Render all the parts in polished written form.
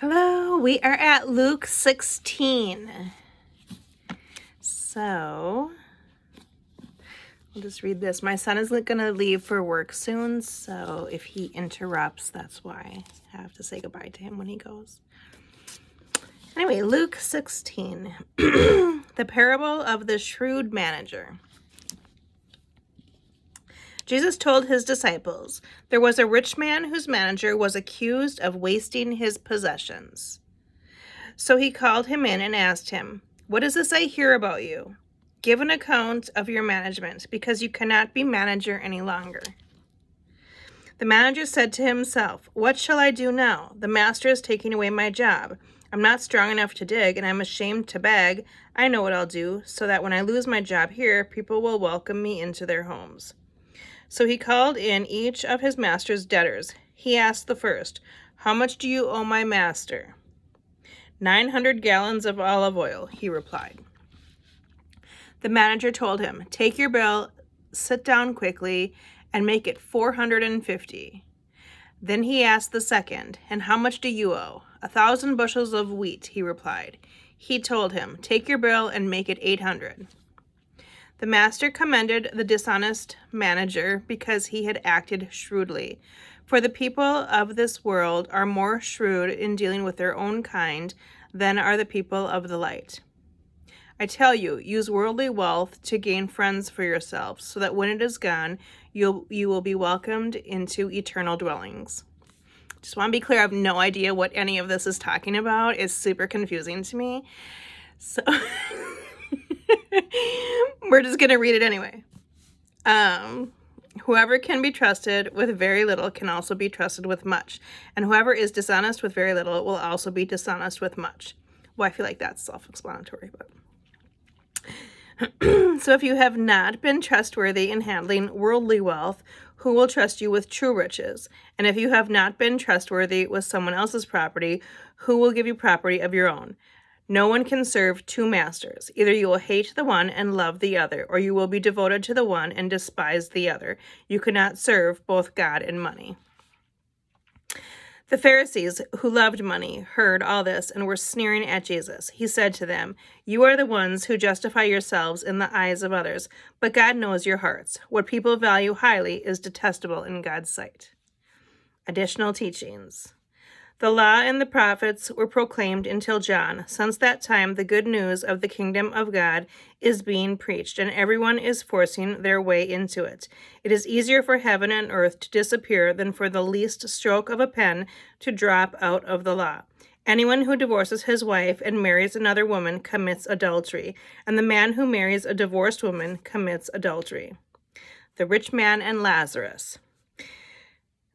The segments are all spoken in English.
Hello, we are at Luke 16. So, I'll just read this. My son is going to leave for work soon, so if he interrupts, that's why I have to say goodbye to him when he goes. Anyway, Luke 16. The parable of the shrewd manager. Jesus told his disciples, there was a rich man whose manager was accused of wasting his possessions. So he called him in and asked him, what is this I hear about you? Give an account of your management, because you cannot be manager any longer. The manager said to himself, what shall I do now? The master is taking away my job. I'm not strong enough to dig, and I'm ashamed to beg. I know what I'll do, so that when I lose my job here, people will welcome me into their homes. So he called in each of his master's debtors. He asked the first, how much do you owe my master? 900 gallons of olive oil, he replied. The manager told him, take your bill, sit down quickly, and make it 450. Then he asked the second, and how much do you owe? 1,000 bushels of wheat, he replied. He told him, take your bill and make it 800. The master commended the dishonest manager because he had acted shrewdly. For the people of this world are more shrewd in dealing with their own kind than are the people of the light. I tell you, use worldly wealth to gain friends for yourselves, so that when it is gone, you will be welcomed into eternal dwellings. Just want to be clear, I have no idea what any of this is talking about. It's super confusing to me. So we're just going to read it anyway. Whoever can be trusted with very little can also be trusted with much. And whoever is dishonest with very little will also be dishonest with much. Well, I feel like that's self-explanatory, but... So if you have not been trustworthy in handling worldly wealth, who will trust you with true riches? And if you have not been trustworthy with someone else's property, who will give you property of your own? No one can serve two masters. Either you will hate the one and love the other, or you will be devoted to the one and despise the other. You cannot serve both God and money. The Pharisees, who loved money, heard all this and were sneering at Jesus. He said to them, you are the ones who justify yourselves in the eyes of others, but God knows your hearts. What people value highly is detestable in God's sight. Additional teachings. The law and the prophets were proclaimed until John. Since that time, the good news of the kingdom of God is being preached, and everyone is forcing their way into it. It is easier for heaven and earth to disappear than for the least stroke of a pen to drop out of the law. Anyone who divorces his wife and marries another woman commits adultery, and the man who marries a divorced woman commits adultery. The rich man and Lazarus.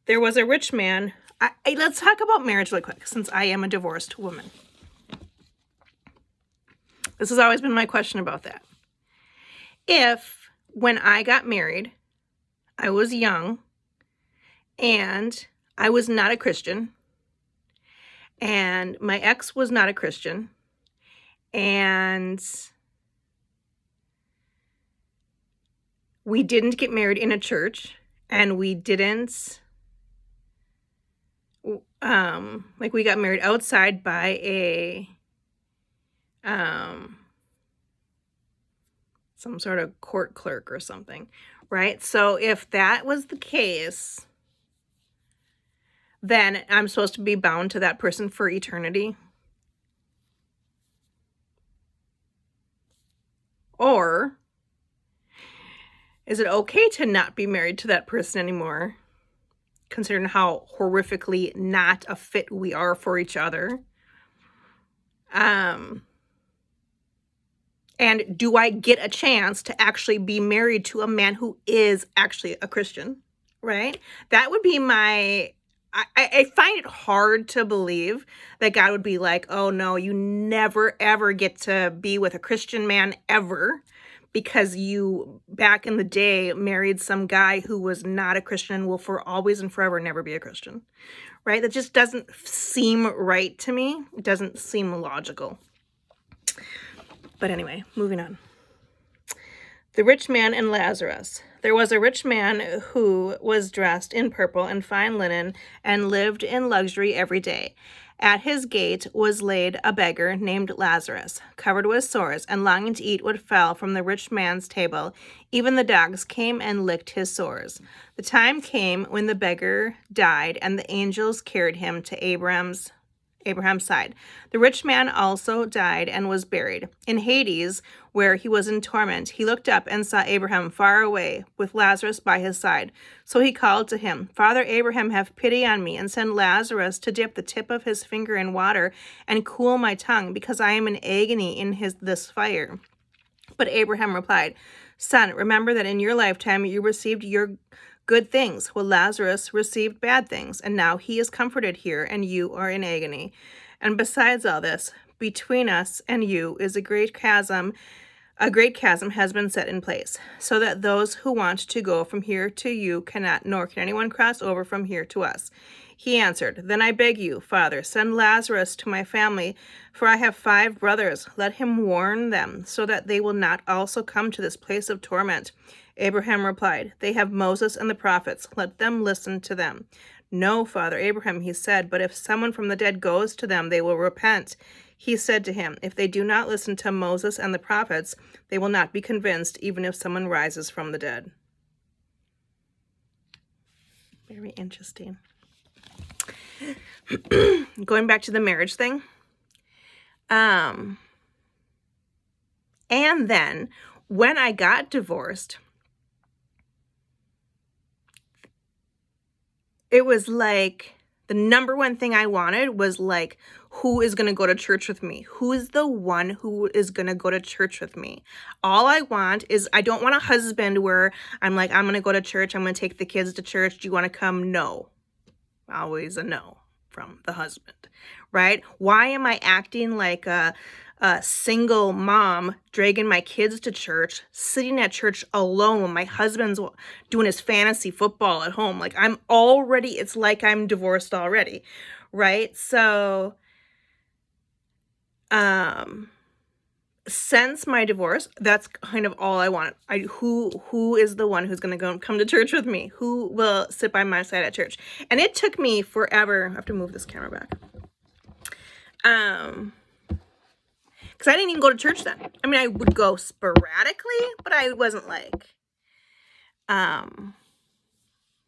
There was a rich man. Let's talk about marriage really quick, since I am a divorced woman. This has always been my question about that. If, when I got married, I was young, and I was not a Christian, and my ex was not a Christian, and we didn't get married in a church, and we didn't... we got married outside by a, some sort of court clerk or something, right? So if that was the case, then I'm supposed to be bound to that person for eternity? Or is it okay to not be married to that person anymore, considering how horrifically not a fit we are for each other? And do I get a chance to actually be married to a man who is actually a Christian, right? That would be my... I find it hard to believe that God would be like, oh no, you never ever get to be with a Christian man ever, because you, back in the day, married some guy who was not a Christian and will for always and forever never be a Christian, right? That just doesn't seem right to me. It doesn't seem logical. But anyway, moving on. The rich man and Lazarus. There was a rich man who was dressed in purple and fine linen and lived in luxury every day. At his gate was laid a beggar named Lazarus, covered with sores and longing to eat what fell from the rich man's table. Even the dogs came and licked his sores. The time came when the beggar died, and the angels carried him to Abraham's side. The rich man also died and was buried. In Hades, where he was in torment, he looked up and saw Abraham far away, with Lazarus by his side. So he called to him, Father Abraham, have pity on me, and send Lazarus to dip the tip of his finger in water and cool my tongue, because I am in agony in this fire. But Abraham replied, Son, remember that in your lifetime you received your good things, while Lazarus received bad things, and now he is comforted here, and you are in agony. And besides all this, between us and you is a great chasm has been set in place, so that those who want to go from here to you cannot, nor can anyone cross over from here to us. He answered, Then I beg you, Father, send Lazarus to my family, for I have 5 brothers. Let him warn them, so that they will not also come to this place of torment. Abraham replied, They have Moses and the prophets. Let them listen to them. No, Father Abraham, he said, but if someone from the dead goes to them, they will repent. He said to him, If they do not listen to Moses and the prophets, they will not be convinced, even if someone rises from the dead. Very interesting. Going back to the marriage thing. And then when I got divorced, it was like the number one thing I wanted was like, who is going to go to church with me? Who is the one who is going to go to church with me? All I want is, I don't want a husband where I'm like, I'm going to go to church. I'm going to take the kids to church. Do you want to come? No. Always a no from the husband, right? Why am I acting like a single mom, dragging my kids to church, sitting at church alone when my husband's doing his fantasy football at home? Like, it's like I'm divorced already, right? So, since my divorce, that's kind of all I want. Who is the one who's going to come to church with me? Who will sit by my side at church? And it took me forever. I have to move this camera back. Because I didn't even go to church then. I mean, I would go sporadically, but I wasn't like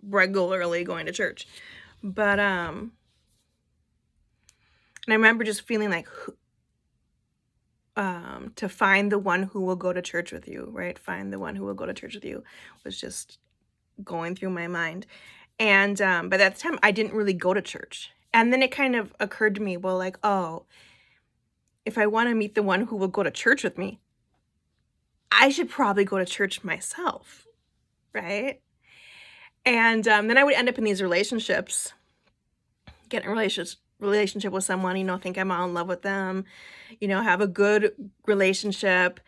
regularly going to church. But and I remember just feeling like to find the one who will go to church with you, right? Find the one who will go to church with you was just going through my mind. And but at the time, I didn't really go to church. And then it kind of occurred to me, well, like, oh, if I want to meet the one who will go to church with me, I should probably go to church myself, right? And then I would end up in these relationships, get in a relationship with someone, think I'm all in love with them, have a good relationship,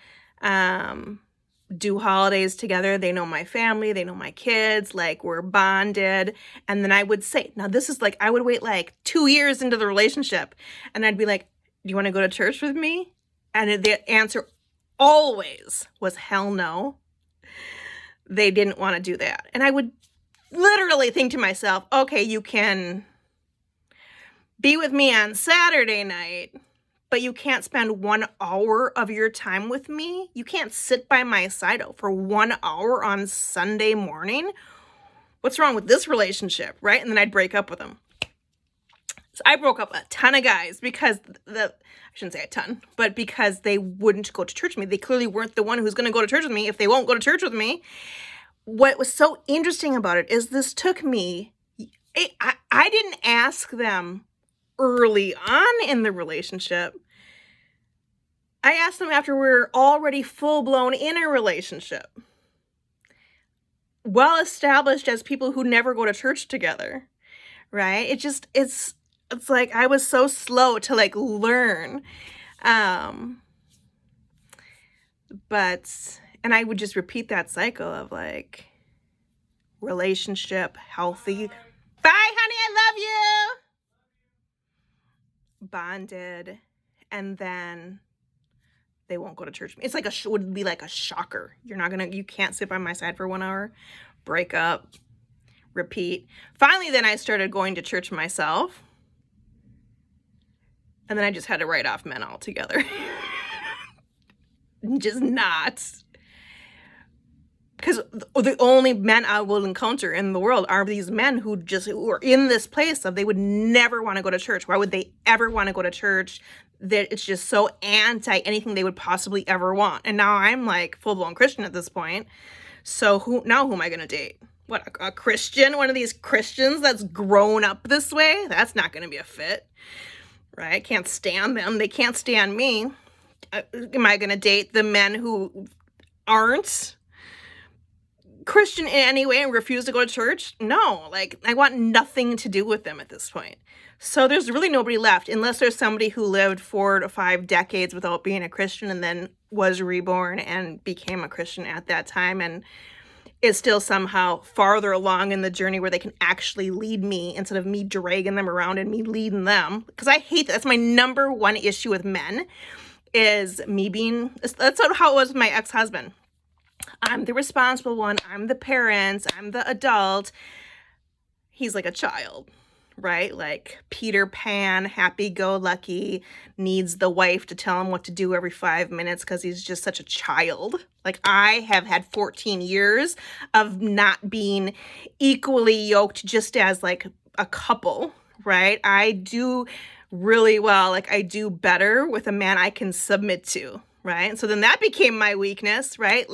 do holidays together. They know my family, they know my kids, like we're bonded. And then I would say, now this is like, I would wait like 2 years into the relationship and I'd be like, do you want to go to church with me? And the answer always was hell no. They didn't want to do that. And I would literally think to myself, okay, you can be with me on Saturday night, but you can't spend 1 hour of your time with me. You can't sit by my side for 1 hour on Sunday morning. What's wrong with this relationship, right? And then I'd break up with them. So I broke up a ton of guys because I shouldn't say a ton, but because they wouldn't go to church with me. They clearly weren't the one who's going to go to church with me if they won't go to church with me. What was so interesting about it is this took me, I didn't ask them early on in the relationship. I asked them after we were already full-blown in a relationship. Well established as people who never go to church together, right? It's like I was so slow to like learn. And I would just repeat that cycle of like relationship, healthy. Bye, honey, I love you. Bonded, and then they won't go to church. It's like would be like a shocker. You can't sit by my side for 1 hour, break up, repeat. Finally, then I started going to church myself. And then I just had to write off men altogether. Just not. Because the only men I will encounter in the world are these men who are in this place of they would never want to go to church. Why would they ever want to go to church? That it's just so anti anything they would possibly ever want. And now I'm like full-blown Christian at this point. So who am I going to date? What, a Christian? One of these Christians that's grown up this way? That's not going to be a fit. Right? I can't stand them. They can't stand me. Am I going to date the men who aren't Christian in any way and refuse to go to church? No, like I want nothing to do with them at this point. So there's really nobody left unless there's somebody who lived 4 to 5 decades without being a Christian and then was reborn and became a Christian at that time and is still somehow farther along in the journey where they can actually lead me instead of me dragging them around and me leading them. Because I hate that. That's my number one issue with men is me being, that's how it was with my ex-husband. I'm the responsible one. I'm the parent. I'm the adult. He's like a child, right? Like Peter Pan, happy-go-lucky, needs the wife to tell him what to do every 5 minutes because he's just such a child. Like I have had 14 years of not being equally yoked just as like a couple, right? I do really well. Like I do better with a man I can submit to, right? So then that became my weakness, right?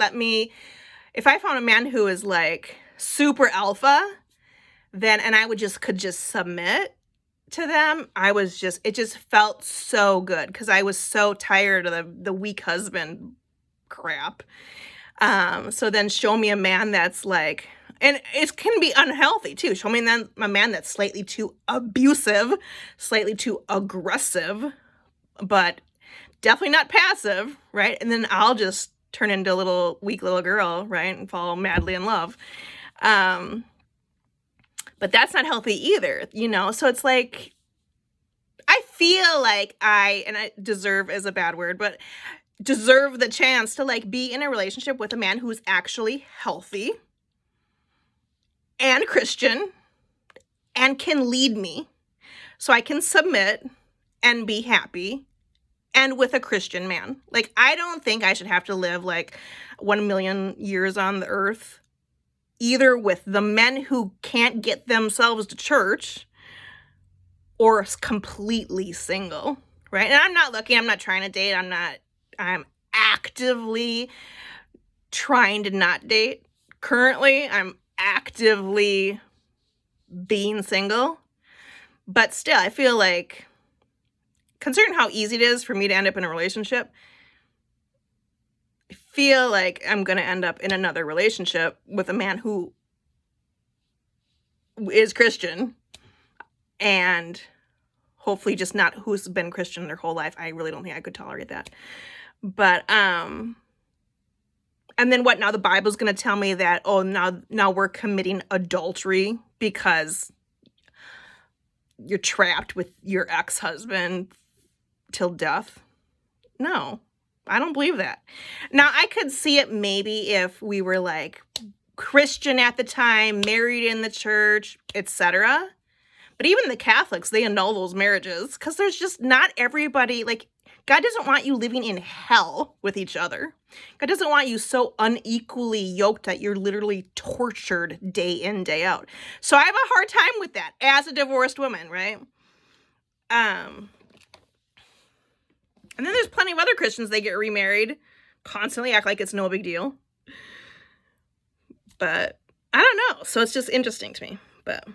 If I found a man who is like super alpha, then, and I could just submit to them, it just felt so good because I was so tired of the weak husband crap. So then show me a man that's like, and it can be unhealthy too. Show me then a man that's slightly too abusive, slightly too aggressive, but definitely not passive, right? And then I'll just turn into a weak little girl, right? And fall madly in love. But that's not healthy either, So it's like, I feel like I deserve is a bad word, but deserve the chance to like be in a relationship with a man who's actually healthy and Christian and can lead me so I can submit and be happy and with a Christian man. Like, I don't think I should have to live like 1 million years on the earth either with the men who can't get themselves to church or completely single, right? And I'm not trying to date. I'm actively trying to not date. Currently, I'm actively being single. But still, I feel like, considering how easy it is for me to end up in a relationship, I feel like I'm going to end up in another relationship with a man who is Christian and hopefully just not who's been Christian their whole life. I really don't think I could tolerate that. But, and then what? Now the Bible's going to tell me that, oh, now we're committing adultery because you're trapped with your ex-husband till death. No, I don't believe that. Now, I could see it maybe if we were like Christian at the time, married in the church, etc. But even the Catholics, they annul those marriages because there's just not everybody, like, God doesn't want you living in hell with each other. God doesn't want you so unequally yoked that you're literally tortured day in, day out. So I have a hard time with that as a divorced woman, right? And then there's plenty of other Christians, they get remarried, constantly act like it's no big deal. But I don't know. So it's just interesting to me. But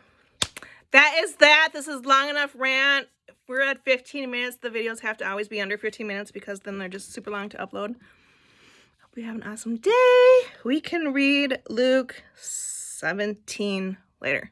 that is that. This is long enough rant. If we're at 15 minutes, the videos have to always be under 15 minutes because then they're just super long to upload. Hope you have an awesome day. We can read Luke 17 later.